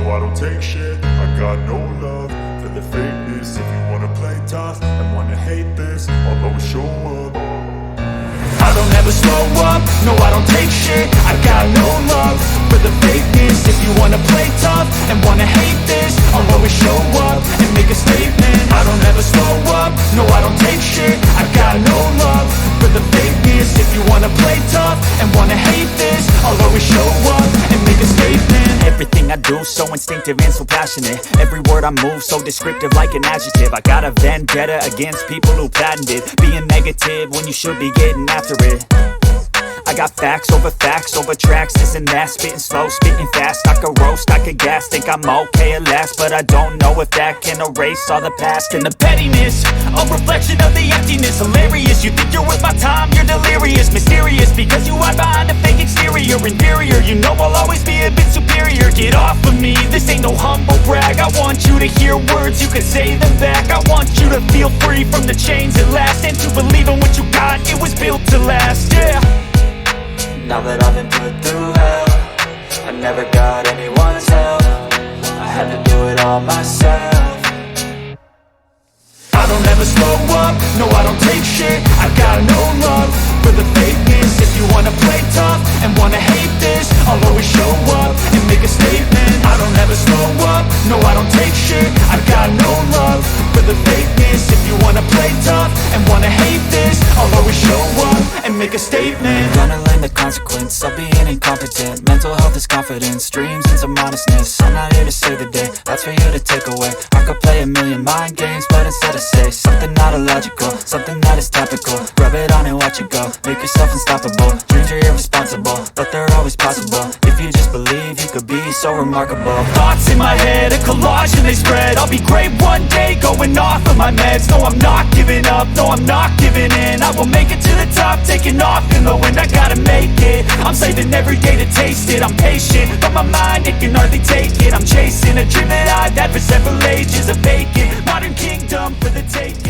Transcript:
I don't take shit. I got no love for the fakeness. If you wanna play tough and wanna hate this, I'll always show up. I don't ever slow up, no I don't take shit. I got no love for the fakeness. If you wanna play tough and wanna hate this, I'll always show up and make a statement. I don't ever slow up, no I don't take shit. I got no love for the fakeness. If you wanna play tough and wanna hate this, I'll always show up and make a statement. Everything I do so instinctive and so passionate. Every word I move so descriptive like an adjective. I got a vendetta against people who patented being negative when you should be getting after it. I got facts over tracks, this and that. Spitting slow, spitting fast. I could roast, I could gas. Think I'm okay at last, but I don't know if that can erase all the past. And the pettiness, a reflection of the emptiness. Hilarious, you think you're worth my time, you're delirious. Mysterious, because you hide behind a fake exterior. Inferior, you know I'll always be a bit superior. Get off of me, this ain't no humble brag. I want you to hear words, you can say them back. I want you to feel free from the chains at last, and to believe in what you got, it was built to last, yeah. Now that I've been put through hell, I never got anyone's help. I had to do it all myself. I don't ever slow up, no I don't take shit. I got no love for the fakeness. If you wanna play tough and wanna hate this, I'll always show up and make a statement. I don't ever slow up, no I don't take shit. I got no love for the fakeness. If you wanna play tough and wanna hate this, I'll always show up and make a statement. Gonna learn the consequence of being incompetent. Mental health is confidence, dreams and some modestness. I'm not here to save the day, that's for you to take away. I could play a million mind games, but instead I say something not illogical, something that is topical. Rub it on and watch it go, make yourself unstoppable. Dreams are irresponsible, but they're always possible. If you just believe, you could be so remarkable. Thoughts in my head, a collage and they spread. I'll be great one day, going off of my meds. No, I'm not giving up, no, I'm not giving in. I will make it to the top, taking off in the wind. I gotta make it, I'm saving every day to taste it. I'm patient, but my mind, it can hardly take it. I'm chasing a dream that I've had for several ages. A vacant modern kingdom for the taking.